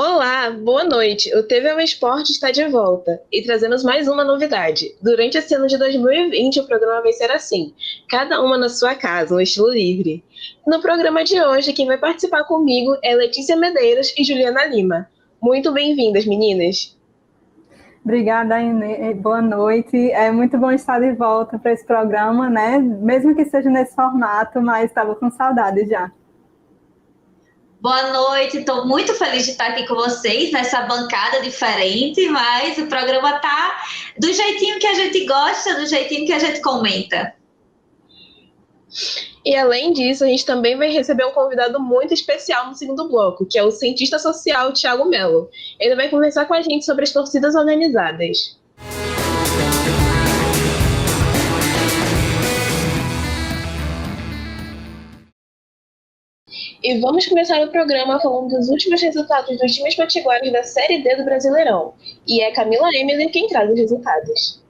Olá, boa noite. O TV é um Esporte está de volta e trazemos mais uma novidade. Durante esse ano de 2020, o programa vai ser assim: cada uma na sua casa, um estilo livre. No programa de hoje, quem vai participar comigo é Letícia Medeiros e Juliana Lima. Muito bem-vindas, meninas. Obrigada, Inê. Boa noite. É muito bom estar de volta para esse programa, né? Mesmo que seja nesse formato, mas estava com saudade já. Boa noite, estou muito feliz de estar aqui com vocês nessa bancada diferente, mas o programa tá do jeitinho que a gente gosta, do jeitinho que a gente comenta. E além disso, a gente também vai receber um convidado muito especial no segundo bloco, que é o cientista social Thiago Mello. Ele vai conversar com a gente sobre as torcidas organizadas. E vamos começar o programa falando dos últimos resultados dos times potiguares da Série D do Brasileirão. E é Camila Emily quem traz os resultados.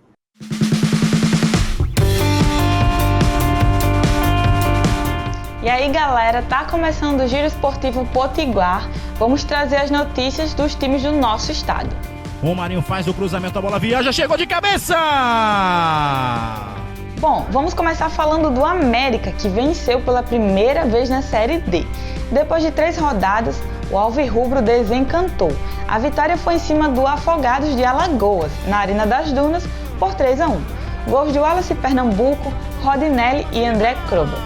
E aí, galera, tá começando o Giro Esportivo Potiguar. Vamos trazer as notícias dos times do nosso estado. O Marinho faz o cruzamento, a bola viaja, chegou de cabeça! Bom, vamos começar falando do América, que venceu pela primeira vez na Série D. Depois de 3 rodadas, o Alvirrubro desencantou. A vitória foi em cima do Afogados de Alagoas, na Arena das Dunas, por 3-1. Gols de Wallace Pernambuco, Rodinelli e André Krobel.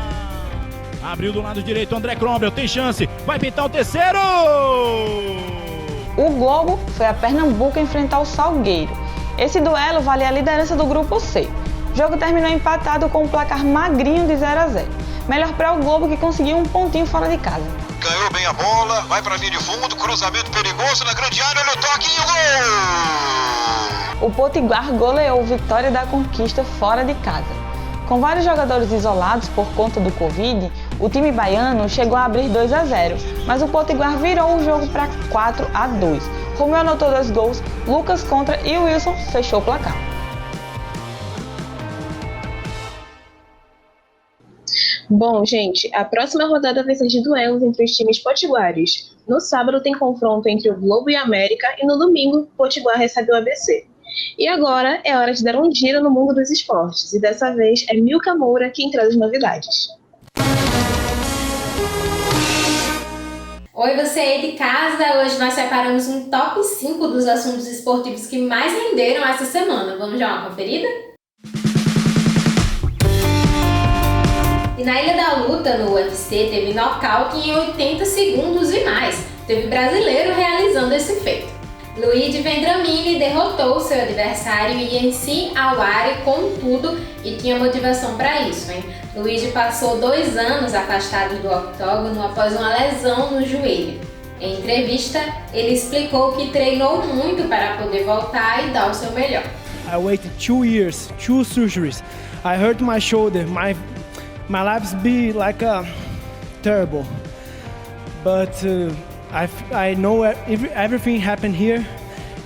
Abriu do lado direito, André Krobel tem chance, vai pintar o terceiro! O Globo foi a Pernambuco enfrentar o Salgueiro. Esse duelo vale a liderança do Grupo C. O jogo terminou empatado com um placar magrinho de 0-0. Melhor para o Globo, que conseguiu um pontinho fora de casa. Ganhou bem a bola, vai para a linha de fundo, cruzamento perigoso na grande área, no toque e o gol! O Potiguar goleou Vitória da Conquista fora de casa. Com vários jogadores isolados por conta do Covid, o time baiano chegou a abrir 2-0, mas o Potiguar virou o jogo para 4-2. Romeu anotou 2 gols, Lucas contra e o Wilson fechou o placar. Bom, gente, a próxima rodada vai ser de duelos entre os times potiguares. No sábado tem confronto entre o Globo e a América e no domingo, o Potiguar recebe o ABC. E agora é hora de dar um giro no mundo dos esportes, e dessa vez é Milka Moura quem traz as novidades. Oi, você aí de casa! Hoje nós separamos um top 5 dos assuntos esportivos que mais renderam essa semana. Vamos dar uma conferida? E na Ilha da Luta, no UFC, teve nocaute em 80 segundos e mais. Teve brasileiro realizando esse feito. Luigi Vendramini derrotou seu adversário Yensi Awari com tudo e tinha motivação para isso, hein? Luigi passou 2 anos afastado do octógono após uma lesão no joelho. Em entrevista, ele explicou que treinou muito para poder voltar e dar o seu melhor. I waited 2 years, 2 surgeries. I hurt my shoulder. My lives be like terrible, but I know everything happened here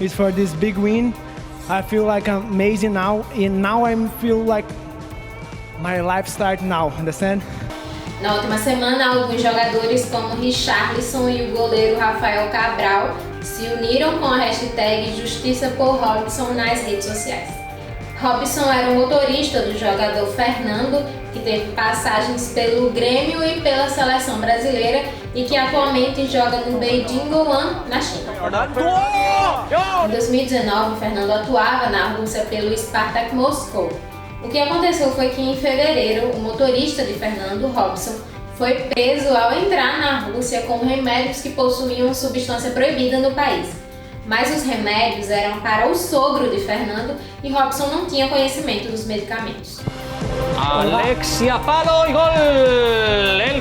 is for this big win. I feel like I'm amazing now, and now I feel like my life starts now. Understand? Na última semana, alguns jogadores como Richarlison e o goleiro Rafael Cabral se uniram com a hashtag Justiça por Robson nas redes sociais. Robson era o motorista do jogador Fernando, que teve passagens pelo Grêmio e pela seleção brasileira e que atualmente joga no Beijing Guoan, na China. Em 2019, Fernando atuava na Rússia pelo Spartak Moscou. O que aconteceu foi que em fevereiro, o motorista de Fernando, Robson, foi preso ao entrar na Rússia com remédios que possuíam substância proibida no país. Mas os remédios eram para o sogro de Fernando e Robson não tinha conhecimento dos medicamentos. Alexia Palo e gol!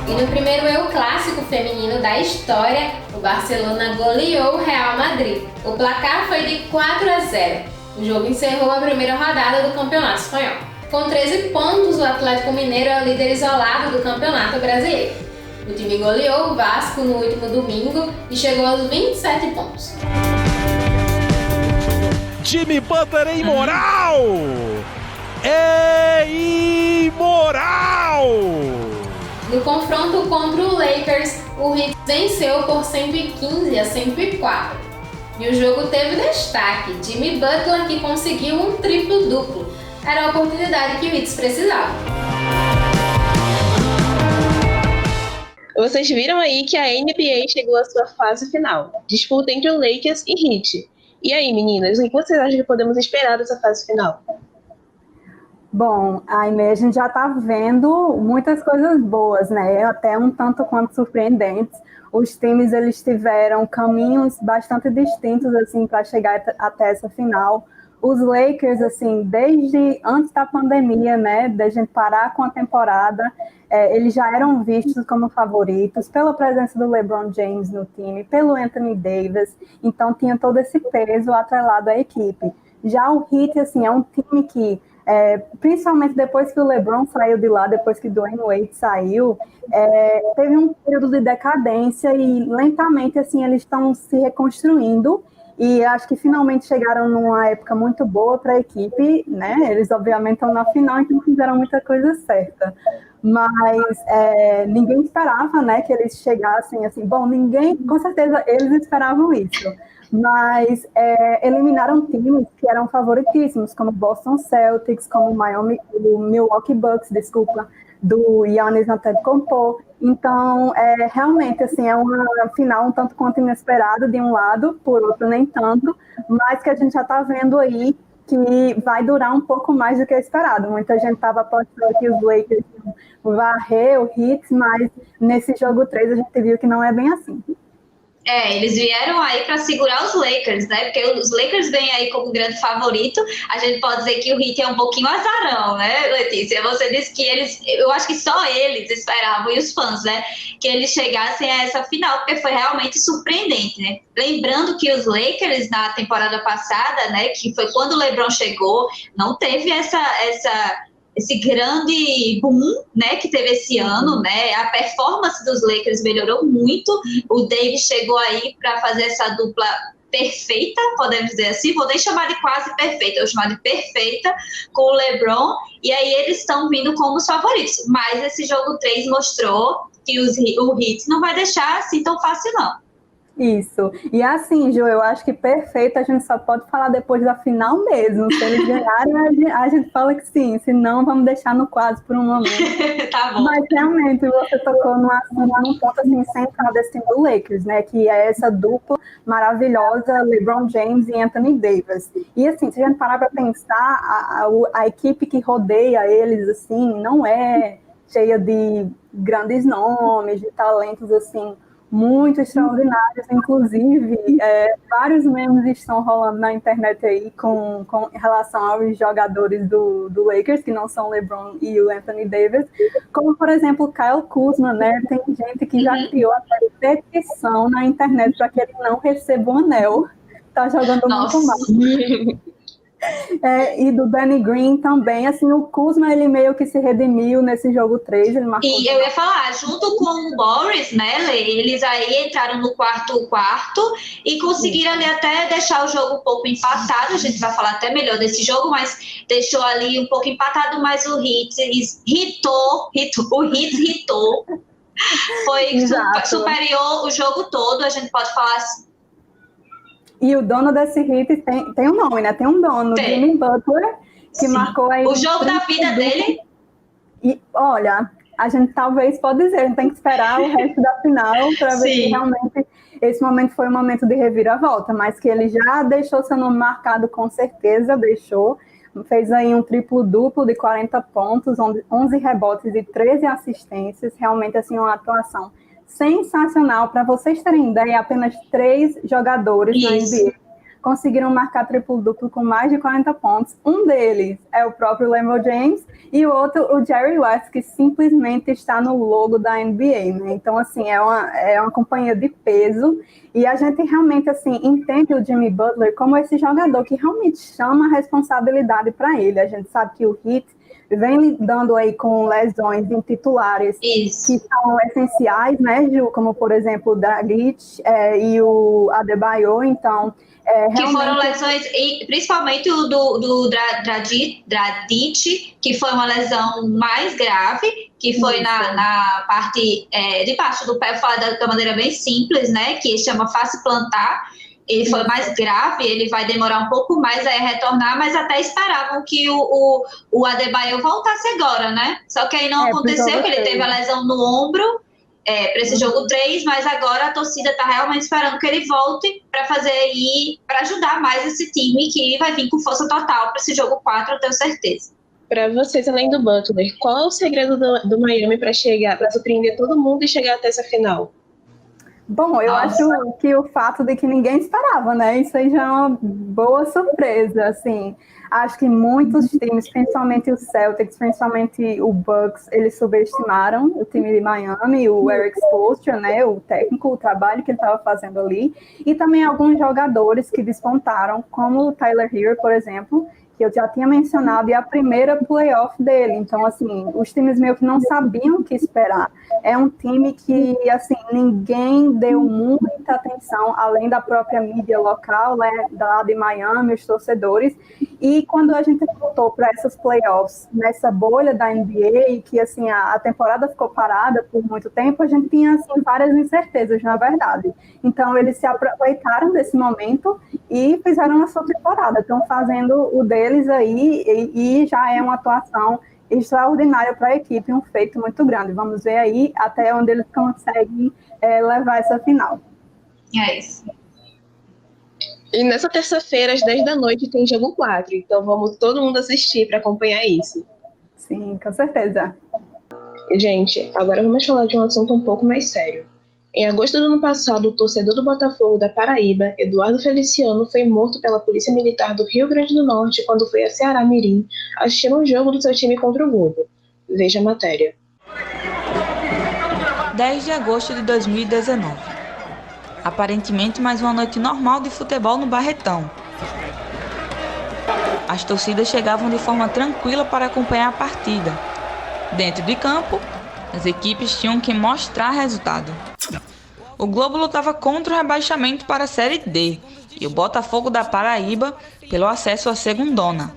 E no primeiro Eu Clássico feminino da história, o Barcelona goleou o Real Madrid. O placar foi de 4-0. O jogo encerrou a primeira rodada do Campeonato Espanhol. Com 13 pontos, o Atlético Mineiro é o líder isolado do Campeonato Brasileiro. O time goleou o Vasco no último domingo e chegou aos 27 pontos. Time Panther é imoral! É imoral! No confronto contra o Lakers, o Heat venceu por 115-104. E o jogo teve destaque, Jimmy Butler, que conseguiu um triplo-duplo. Era a oportunidade que o Heat precisava. Vocês viram aí que a NBA chegou à sua fase final. Disputa entre o Lakers e Heat. E aí, meninas, o que vocês acham que podemos esperar dessa fase final? Bom, a gente já está vendo muitas coisas boas, né? Até um tanto quanto surpreendentes. Os times eles tiveram caminhos bastante distintos assim para chegar até essa final. Os Lakers, assim, desde antes da pandemia, né, da gente parar com a temporada, eles já eram vistos como favoritos pela presença do LeBron James no time, pelo Anthony Davis. Então tinha todo esse peso atrelado à equipe. Já o Heat, assim, é um time que principalmente depois que o LeBron saiu de lá, depois que o Dwayne Wade saiu, teve um período de decadência e lentamente assim, eles estão se reconstruindo e acho que finalmente chegaram numa época muito boa para a equipe, né? Eles obviamente estão na final, então fizeram muita coisa certa. Mas ninguém esperava, né, que eles chegassem assim. Bom, com certeza eles esperavam isso. Mas eliminaram times que eram favoritíssimos, como Boston Celtics, como o Milwaukee Bucks, do Giannis Antetokounmpo. Então, realmente, assim, é uma final um tanto quanto inesperada de um lado, por outro nem tanto, mas que a gente já está vendo aí que vai durar um pouco mais do que esperado. Muita gente estava apostando que os Lakers iam varrer o Heat, mas nesse jogo 3 a gente viu que não é bem assim. Eles vieram aí para segurar os Lakers, né? Porque os Lakers vêm aí como grande favorito. A gente pode dizer que o Heat é um pouquinho azarão, né, Letícia? Você disse que eu acho que só eles esperavam, e os fãs, né, que eles chegassem a essa final, porque foi realmente surpreendente, né? Lembrando que os Lakers, na temporada passada, né, que foi quando o LeBron chegou, não teve esse grande boom, né, que teve esse ano, né? A performance dos Lakers melhorou muito. O Davis chegou aí para fazer essa dupla perfeita, podemos dizer assim. Vou nem chamar de quase perfeita, vou chamar de perfeita com o LeBron. E aí eles estão vindo como os favoritos. Mas esse jogo 3 mostrou que o Heat não vai deixar assim tão fácil, não. Isso. E assim, Ju, eu acho que perfeito a gente só pode falar depois da final mesmo. Se eles ganharem, a gente fala que sim. Se não, vamos deixar no quase por um momento. Tá bom. Mas realmente você tocou num ponto assim, central desse time do Lakers, né? Que é essa dupla maravilhosa, LeBron James e Anthony Davis. E assim, se a gente parar para pensar, a equipe que rodeia eles, assim, não é cheia de grandes nomes, de talentos, assim, muito extraordinários, inclusive vários memes estão rolando na internet aí com relação aos jogadores do Lakers, que não são o LeBron e o Anthony Davis, como por exemplo o Kyle Kuzma, né? Tem gente que já criou até petição na internet para que ele não receba um anel, tá jogando muito mal. E do Danny Green também, assim, o Kuzma, ele meio que se redimiu nesse jogo 3, ele marcou. E eu ia falar, junto com o Boris, né, eles aí entraram no quarto e conseguiram ali até deixar o jogo um pouco empatado. A gente vai falar até melhor desse jogo, mas deixou ali um pouco empatado, mas o Heat hitou, foi superior o jogo todo, a gente pode falar assim. E o dono desse hit tem um nome, né? Tem um dono, Jimmy Butler, que marcou aí... O jogo da vida dele. E, olha, a gente talvez pode dizer, a gente tem que esperar o resto da final para ver se realmente esse momento foi um momento de reviravolta, mas que ele já deixou seu nome marcado, com certeza deixou. Fez aí um triplo-duplo de 40 pontos, 11 rebotes e 13 assistências. Realmente, assim, uma atuação sensacional. Para vocês terem ideia, apenas 3 jogadores na NBA conseguiram marcar triplo-duplo com mais de 40 pontos. Um deles é o próprio LeBron James e o outro, o Jerry West, que simplesmente está no logo da NBA, né? Então, assim, é uma companhia de peso e a gente realmente, assim, entende o Jimmy Butler como esse jogador que realmente chama a responsabilidade para ele. A gente sabe que o Heat vem lidando aí com lesões em titulares que são essenciais, né, Ju? Como, por exemplo, o Dragic e o Adebayo, então... que foram lesões, e principalmente o do Dragic, que foi uma lesão mais grave, que foi na parte de baixo do pé, falar da maneira bem simples, né, que chama face plantar. Ele foi mais grave, ele vai demorar um pouco mais a retornar, mas até esperavam que o Adebayor voltasse agora, né? Só que aí não aconteceu, que ele teve a lesão no ombro para esse jogo 3, mas agora a torcida está realmente esperando que ele volte para para ajudar mais esse time, que vai vir com força total para esse jogo 4, eu tenho certeza. Para vocês, além do Butler, qual é o segredo do Miami para surpreender todo mundo e chegar até essa final? Bom, eu acho que o fato de que ninguém esperava, né? Isso aí já é uma boa surpresa, assim. Acho que muitos times, principalmente o Celtics, principalmente o Bucks, eles subestimaram o time de Miami, o Eric Spoelstra, né? O técnico, o trabalho que ele estava fazendo ali. E também alguns jogadores que despontaram, como o Tyler Hero, por exemplo, que eu já tinha mencionado, e a primeira playoff dele. Então, assim, os times meio que não sabiam o que esperar. É um time que, assim, ninguém deu muita atenção, além da própria mídia local, né, lá de Miami, os torcedores. E quando a gente voltou para essas playoffs, nessa bolha da NBA, que, assim, a temporada ficou parada por muito tempo, a gente tinha, assim, várias incertezas, na verdade. Então, eles se aproveitaram desse momento e fizeram a sua temporada. Estão fazendo o deles aí, e já é uma atuação extraordinária para a equipe, um feito muito grande. Vamos ver aí até onde eles conseguem levar essa final. É isso. E nessa terça-feira, às 10 da noite, tem jogo 4, então vamos todo mundo assistir para acompanhar isso. Sim, com certeza. Gente, agora vamos falar de um assunto um pouco mais sério. Em agosto do ano passado, o torcedor do Botafogo da Paraíba, Eduardo Feliciano, foi morto pela Polícia Militar do Rio Grande do Norte quando foi a Ceará Mirim assistir um jogo do seu time contra o Globo. Veja a matéria. 10 de agosto de 2019. Aparentemente mais uma noite normal de futebol no Barretão. As torcidas chegavam de forma tranquila para acompanhar a partida. Dentro de campo, as equipes tinham que mostrar resultado. O Globo lutava contra o rebaixamento para a Série D e o Botafogo da Paraíba pelo acesso à Segundona.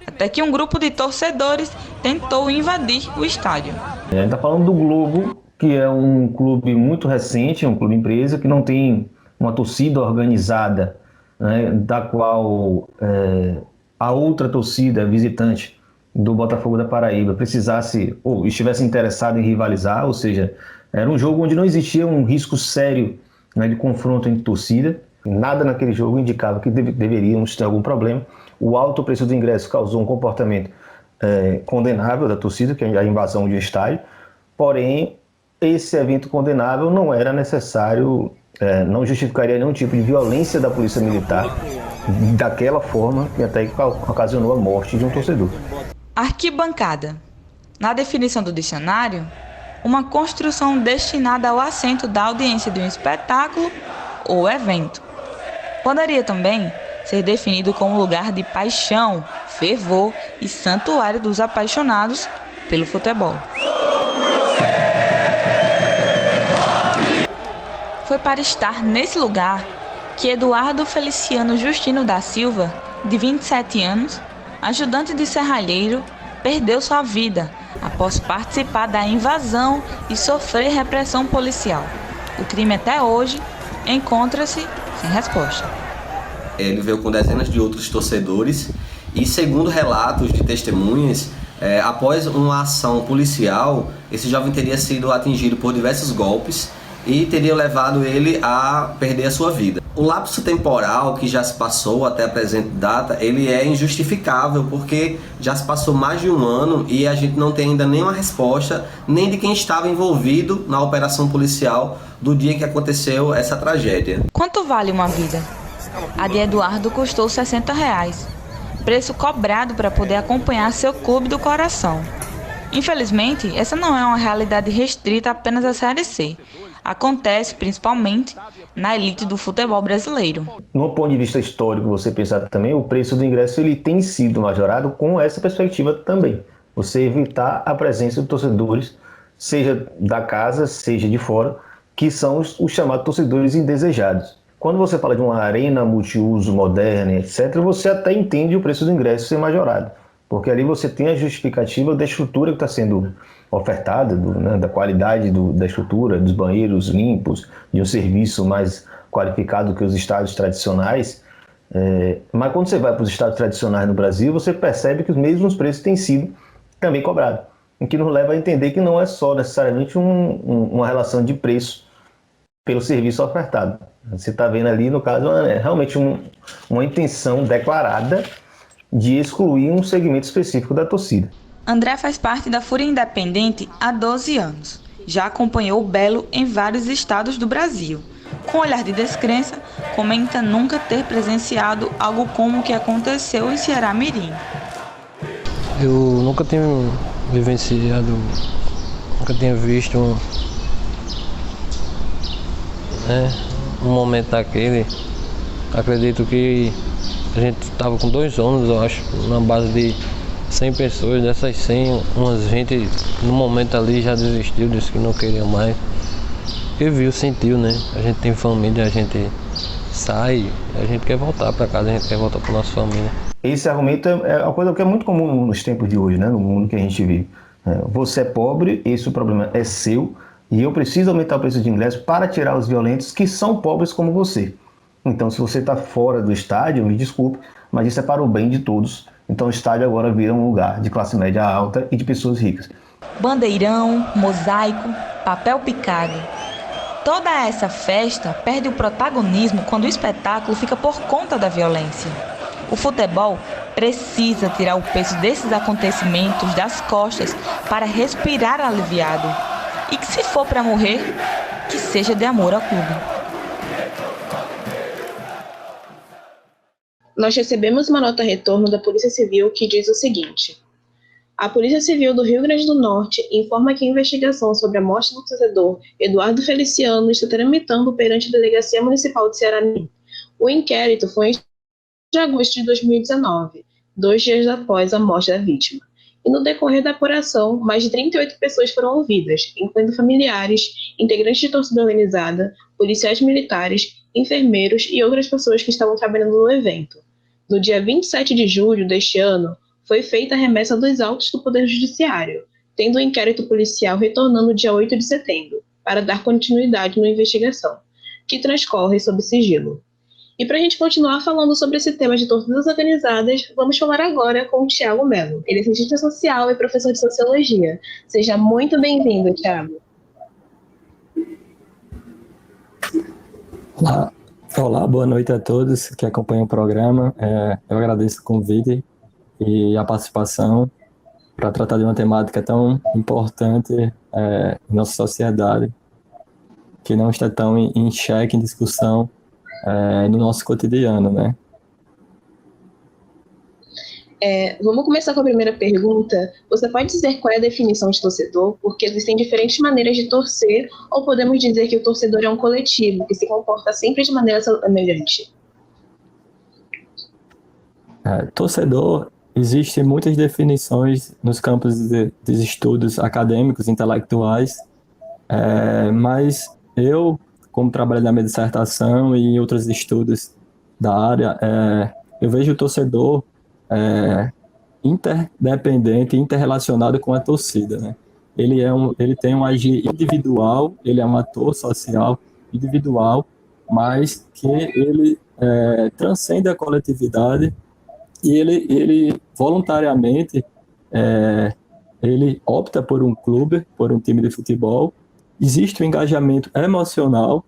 Até que um grupo de torcedores tentou invadir o estádio. A gente está falando do Globo, que é um clube muito recente, um clube empresa, que não tem uma torcida organizada, né, da qual a outra torcida visitante do Botafogo da Paraíba precisasse ou estivesse interessado em rivalizar, ou seja, era um jogo onde não existia um risco sério, né, de confronto entre torcida. Nada naquele jogo indicava que deveríamos ter algum problema. O alto preço do ingresso causou um comportamento condenável da torcida, que é a invasão de um estádio. Porém, esse evento condenável não era necessário, não justificaria nenhum tipo de violência da Polícia Militar daquela forma, que até ocasionou a morte de um torcedor. Arquibancada. Na definição do dicionário, uma construção destinada ao assento da audiência de um espetáculo ou evento. Poderia também ser definido como lugar de paixão, fervor e santuário dos apaixonados pelo futebol. Foi para estar nesse lugar que Eduardo Feliciano Justino da Silva, de 27 anos, ajudante de serralheiro, perdeu sua vida após participar da invasão e sofrer repressão policial. O crime até hoje encontra-se sem resposta. Ele veio com dezenas de outros torcedores e, segundo relatos de testemunhas, após uma ação policial, esse jovem teria sido atingido por diversos golpes e teria levado ele a perder a sua vida. O lapso temporal que já se passou até a presente data, ele é injustificável, porque já se passou mais de um ano e a gente não tem ainda nenhuma resposta, nem de quem estava envolvido na operação policial do dia que aconteceu essa tragédia. Quanto vale uma vida? A de Eduardo custou R$60, preço cobrado para poder acompanhar seu clube do coração. Infelizmente, essa não é uma realidade restrita apenas à Série C. Acontece principalmente na elite do futebol brasileiro. No ponto de vista histórico, você pensar também, o preço do ingresso ele tem sido majorado com essa perspectiva também. Você evitar a presença de torcedores, seja da casa, seja de fora, que são os chamados torcedores indesejados. Quando você fala de uma arena multiuso moderna, etc., você até entende o preço do ingresso ser majorado. porque ali você tem a justificativa da estrutura que está sendo ofertada, da qualidade da estrutura, dos banheiros limpos, de um serviço mais qualificado que os estádios tradicionais. Mas quando você vai para os estádios tradicionais no Brasil, você percebe que os mesmos preços têm sido também cobrados, o que nos leva a entender que não é só necessariamente uma relação de preço pelo serviço ofertado. Você está vendo ali, no caso, realmente uma intenção declarada de excluir um segmento específico da torcida. André faz parte da Fúria Independente há 12 anos. Já acompanhou o Belo em vários estados do Brasil. Com olhar de descrença, comenta nunca ter presenciado algo como o que aconteceu em Ceará Mirim. Eu nunca tenho vivenciado, nunca tinha visto um momento daquele. Acredito que a gente estava com 2 ônibus, eu acho, na base de 100 pessoas. Dessas 100, umas gente no momento ali já desistiu, disse que não queria mais. Porque viu, sentiu, né? A gente tem família, a gente sai, a gente quer voltar para casa, a gente quer voltar para nossa família. Esse argumento é uma coisa que é muito comum nos tempos de hoje, né? No mundo que a gente vive. Você é pobre, esse problema é seu, e eu preciso aumentar o preço de ingresso para tirar os violentos que são pobres como você. Então, se você está fora do estádio, me desculpe, mas isso é para o bem de todos. Então, o estádio agora vira um lugar de classe média alta e de pessoas ricas. Bandeirão, mosaico, papel picado. Toda essa festa perde o protagonismo quando o espetáculo fica por conta da violência. O futebol precisa tirar o peso desses acontecimentos das costas para respirar aliviado. E que se for para morrer, que seja de amor ao clube. Nós recebemos uma nota retorno da Polícia Civil que diz o seguinte: a Polícia Civil do Rio Grande do Norte informa que a investigação sobre a morte do torcedor Eduardo Feliciano está tramitando perante a Delegacia Municipal de Ceará. O inquérito foi em agosto de 2019, 2 dias após a morte da vítima. E no decorrer da apuração, mais de 38 pessoas foram ouvidas, incluindo familiares, integrantes de torcida organizada, policiais militares, enfermeiros e outras pessoas que estavam trabalhando no evento. No dia 27 de julho deste ano, foi feita a remessa dos autos do Poder Judiciário, tendo o inquérito policial retornando no dia 8 de setembro, para dar continuidade na investigação, que transcorre sob sigilo. E para a gente continuar falando sobre esse tema de torcidas organizadas, vamos falar agora com o Thiago Melo. Ele é cientista social e professor de sociologia. Seja muito bem-vindo, Thiago. Olá, boa noite a todos que acompanham o programa. Eu agradeço o convite e a participação para tratar de uma temática tão importante em nossa sociedade, que não está tão em xeque, em discussão no nosso cotidiano, né? Vamos começar com a primeira pergunta. Você pode dizer qual é a definição de torcedor? Porque existem diferentes maneiras de torcer, ou podemos dizer que o torcedor é um coletivo, que se comporta sempre de maneira semelhante? Torcedor, existem muitas definições nos campos de estudos acadêmicos, intelectuais, mas eu, como trabalho na minha dissertação e em outros estudos da área, eu vejo o torcedor interdependente, interrelacionado com a torcida, né? Ele tem um agir individual, ele é um ator social individual, mas que ele transcende a coletividade e ele voluntariamente ele opta por um clube, por um time de futebol. Existe um engajamento emocional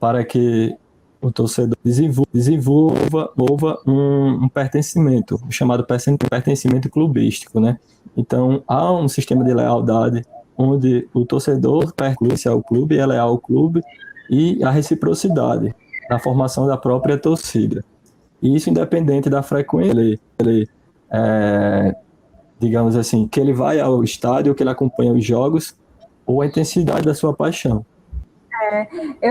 para que o torcedor desenvolva um pertencimento, chamado pertencimento clubístico, né? Então, há um sistema de lealdade onde o torcedor pertence ao clube, é leal ao clube, e a reciprocidade na formação da própria torcida. E isso independente da frequência, digamos assim, que ele vai ao estádio, que ele acompanha os jogos, ou a intensidade da sua paixão.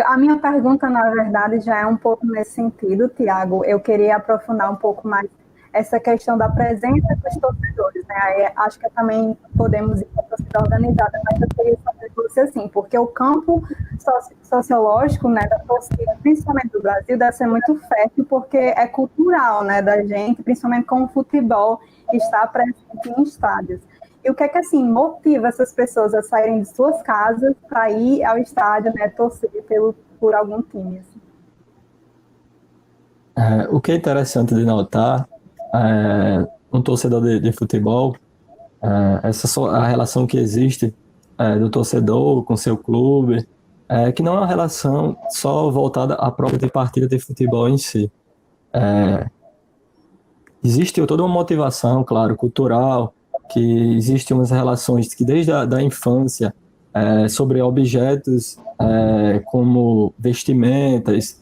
A minha pergunta, na verdade, já é um pouco nesse sentido, Thiago. Eu queria aprofundar um pouco mais essa questão da presença dos torcedores, né? Aí, acho que também podemos ir para a torcida organizada, mas eu queria saber de você assim, porque o campo sociológico, né, da torcida, principalmente do Brasil, deve ser muito fértil, porque é cultural, né, da gente, principalmente com o futebol, estar presente em estádios. E o que é que, assim, motiva essas pessoas a saírem de suas casas para ir ao estádio, né, torcer por algum time? Assim? O que é interessante de notar, um torcedor de futebol, a relação que existe do torcedor com seu clube, que não é uma relação só voltada à própria partida de futebol em si. Existe toda uma motivação, claro, cultural, que existem umas relações que desde a infância, sobre objetos como vestimentas,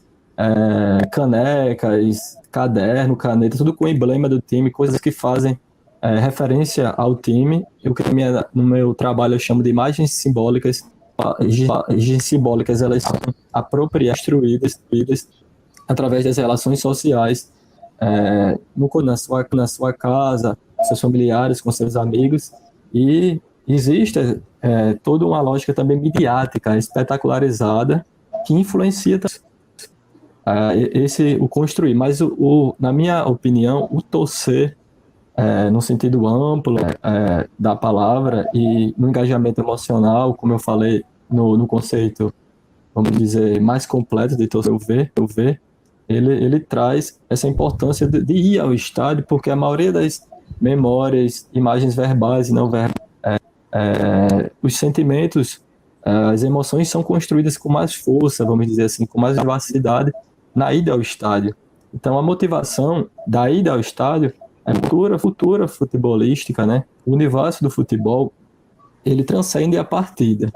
canecas, caderno, caneta, tudo com o emblema do time, coisas que fazem referência ao time. O que no meu trabalho eu chamo de imagens simbólicas. Imagens simbólicas, elas são apropriadas, construídas através das relações sociais, na sua casa, com seus familiares, com seus amigos, e existe toda uma lógica também midiática, espetacularizada, que influencia o construir. Mas, na minha opinião, o torcer, no sentido amplo da palavra e no engajamento emocional, como eu falei no conceito, vamos dizer, mais completo de torcer, eu ver, ele traz essa importância de ir ao estádio, porque a maioria das memórias, imagens verbais e não verbais, os sentimentos, as emoções são construídas com mais força, vamos dizer assim, com mais vivacidade na ida ao estádio. Então a motivação da ida ao estádio é futura futebolística, né? O universo do futebol, ele transcende a partida.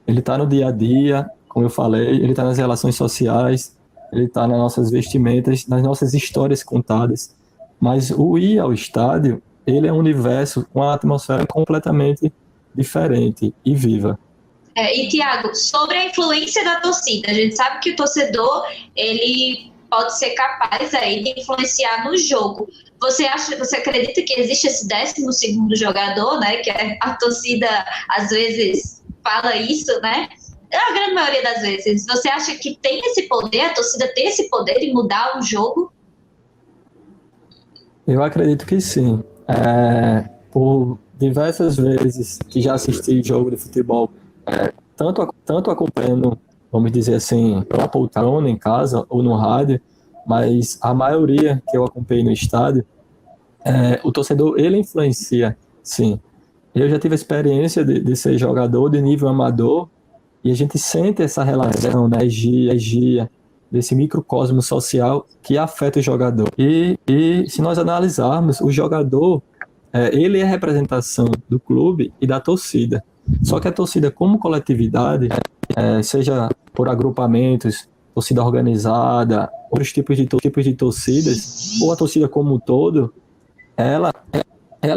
Ele está no dia a dia, como eu falei, ele está nas relações sociais, ele está nas nossas vestimentas, nas nossas histórias contadas. Mas o ir ao estádio, ele é um universo com uma atmosfera completamente diferente e viva. E, Thiago, sobre a influência da torcida, a gente sabe que o torcedor, ele pode ser capaz aí de influenciar no jogo. Você acredita que existe esse 12º jogador, né? Que a torcida, às vezes, fala isso, né? A grande maioria das vezes. Você acha que tem esse poder, a torcida tem esse poder de mudar o jogo? Eu acredito que sim. Por diversas vezes que já assisti jogo de futebol, tanto acompanhando, vamos dizer assim, pela poltrona em casa ou no rádio, mas a maioria que eu acompanhei no estádio, o torcedor, ele influencia, sim. Eu já tive a experiência de ser jogador de nível amador, e a gente sente essa relação, né, energia, desse microcosmo social que afeta o jogador. E se nós analisarmos, o jogador, ele é a representação do clube e da torcida. Só que a torcida como coletividade, seja por agrupamentos, torcida organizada, outros tipos de torcidas, ou a torcida como um todo, ela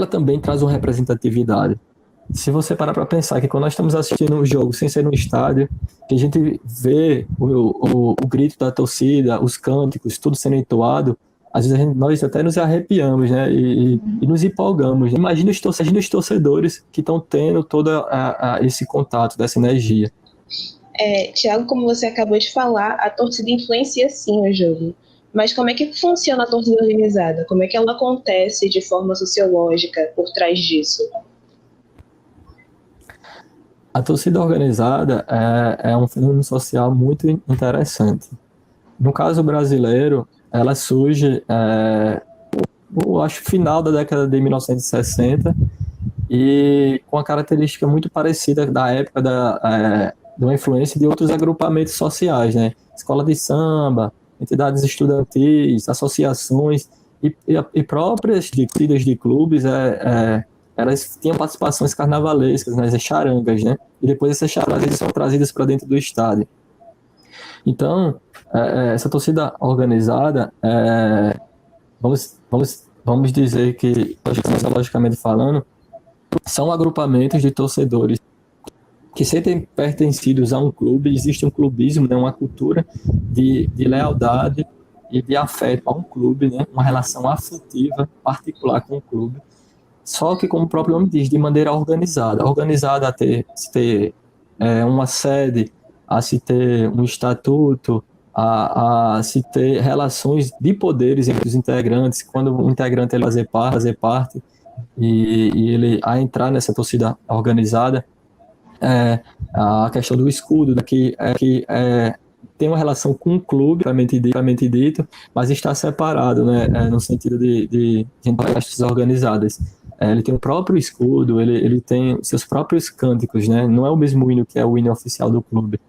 também traz uma representatividade. Se você parar para pensar que quando nós estamos assistindo um jogo sem ser no estádio, que a gente vê o grito da torcida, os cânticos, tudo sendo entoado, às vezes nós até nos arrepiamos, né? E nos empolgamos. Imagina os torcedores que estão tendo todo esse contato, dessa energia. Thiago, como você acabou de falar, a torcida influencia sim o jogo. Mas como é que funciona a torcida organizada? Como é que ela acontece de forma sociológica por trás disso? A torcida organizada é um fenômeno social muito interessante. No caso brasileiro, ela surge, eu acho, final da década de 1960, e com a característica muito parecida da época de uma influência de outros agrupamentos sociais, né? Escola de samba, entidades estudantis, associações e próprias torcidas de clubes, elas tinham participações carnavalescas, nas charangas, né? E depois essas charangas são trazidas para dentro do estádio. Então, essa torcida organizada, vamos dizer que, logicamente falando, são agrupamentos de torcedores que sentem pertencidos a um clube. Existe um clubismo, né? Uma cultura de lealdade e de afeto a um clube, né? Uma relação afetiva particular com o clube. Só que, como o próprio nome diz, de maneira organizada a ter uma sede, a se ter um estatuto, a se ter relações de poderes entre os integrantes, quando o integrante ele fazer parte e ele a entrar nessa torcida organizada, a questão do escudo, que tem uma relação com o clube, propriamente dito, mas está separado, né, no sentido de torcidas organizadas. Ele tem o próprio escudo, ele tem seus próprios cânticos, né, não é o mesmo hino que é o hino oficial do clube.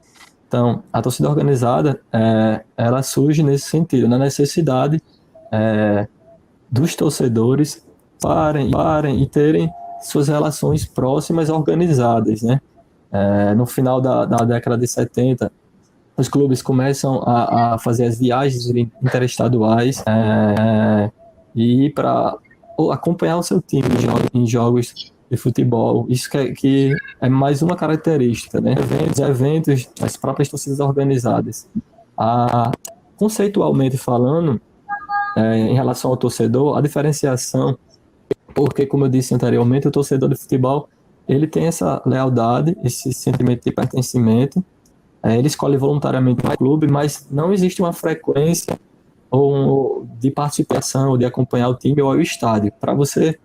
Então, a torcida organizada, ela surge nesse sentido, na necessidade dos torcedores parem e terem suas relações próximas organizadas, né? No final da década de 70, os clubes começam a fazer as viagens interestaduais e ir para acompanhar o seu time em jogos de futebol. Isso que é mais uma característica, né? Eventos das próprias torcidas organizadas. Conceitualmente falando, em relação ao torcedor, a diferenciação, porque, como eu disse anteriormente, o torcedor de futebol ele tem essa lealdade, esse sentimento de pertencimento, ele escolhe voluntariamente o clube, mas não existe uma frequência de participação, ou de acompanhar o time ou ao estádio. Para você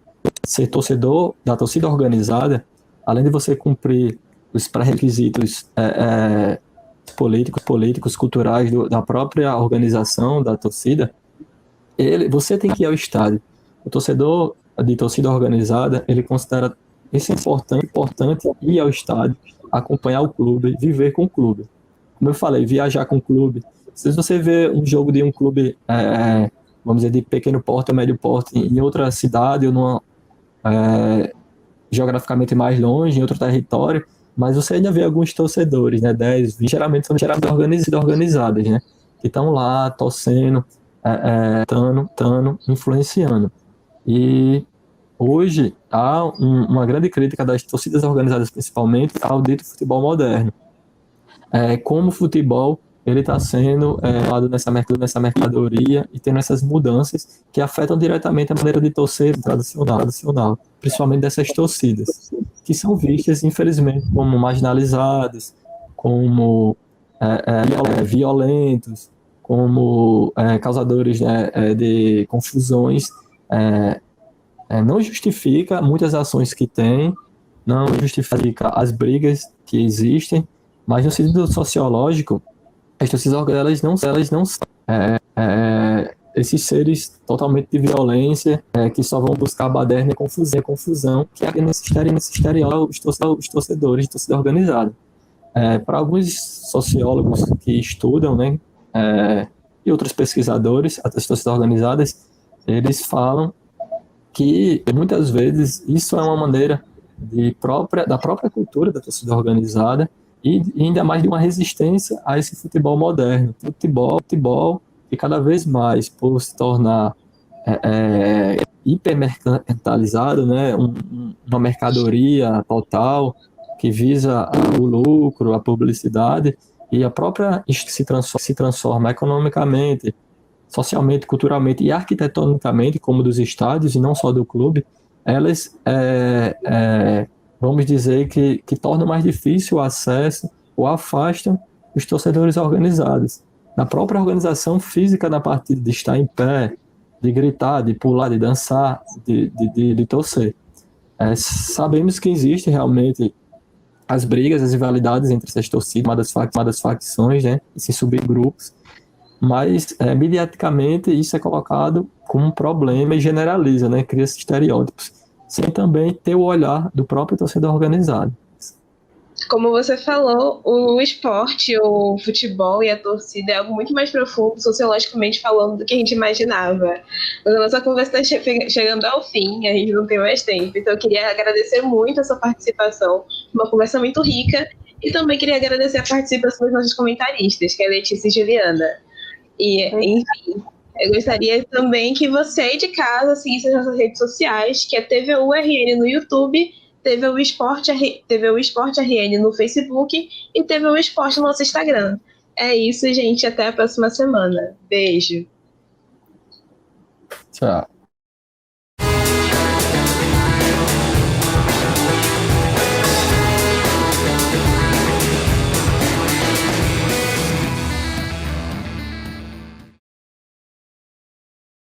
ser torcedor da torcida organizada, além de você cumprir os pré-requisitos políticos, culturais da própria organização da torcida, você tem que ir ao estádio. O torcedor de torcida organizada, ele considera isso importante ir ao estádio, acompanhar o clube, viver com o clube. Como eu falei, viajar com o clube. Se você vê um jogo de um clube, vamos dizer, de pequeno porte ou médio porte em outra cidade ou numa geograficamente mais longe, em outro território, mas você ainda vê alguns torcedores, né, 10, 20, geralmente são organizadas, né, que estão lá torcendo, influenciando. E hoje há uma grande crítica das torcidas organizadas, principalmente, ao dito futebol moderno. Como o futebol ele está sendo levado nessa mercadoria e tendo essas mudanças que afetam diretamente a maneira de torcer tradicional, principalmente dessas torcidas, que são vistas, infelizmente, como marginalizadas, como violentos, como causadores de confusões. Não justifica muitas ações que tem, não justifica as brigas que existem, mas no sentido sociológico, as torcidas organizadas não são esses seres totalmente de violência, que só vão buscar baderna e confusão, que é nesse estereótipo os torcedores de torcida organizada. Para alguns sociólogos que estudam, né, e outros pesquisadores, as torcidas organizadas, eles falam que muitas vezes isso é uma maneira da própria cultura da torcida organizada e ainda mais de uma resistência a esse futebol moderno. Futebol que cada vez mais, por se tornar hipermercantilizado, né, uma mercadoria total que visa o lucro, a publicidade, e a própria se transforma economicamente, socialmente, culturalmente e arquitetonicamente, como dos estádios e não só do clube, elas vamos dizer que tornam mais difícil o acesso ou afastam os torcedores organizados. Na própria organização física da partida, de estar em pé, de gritar, de pular, de dançar, de torcer. Sabemos que existe realmente as brigas, as rivalidades entre essas torcidas, chamadas facções, né, esses subgrupos, mas mediaticamente isso é colocado como um problema e generaliza, né, cria-se estereótipos, sem também ter o olhar do próprio torcedor organizado. Como você falou, o esporte, o futebol e a torcida é algo muito mais profundo, sociologicamente falando, do que a gente imaginava. Mas a nossa conversa está chegando ao fim, a gente não tem mais tempo. Então eu queria agradecer muito a sua participação, uma conversa muito rica, e também queria agradecer a participação dos nossos comentaristas, que é a Letícia e Juliana. E, enfim, eu gostaria também que você aí de casa seguisse as nossas redes sociais, que é TVURN no YouTube, TVU Esporte RN no Facebook e TVU Esporte no nosso Instagram. É isso, gente. Até a próxima semana. Beijo. Tchau.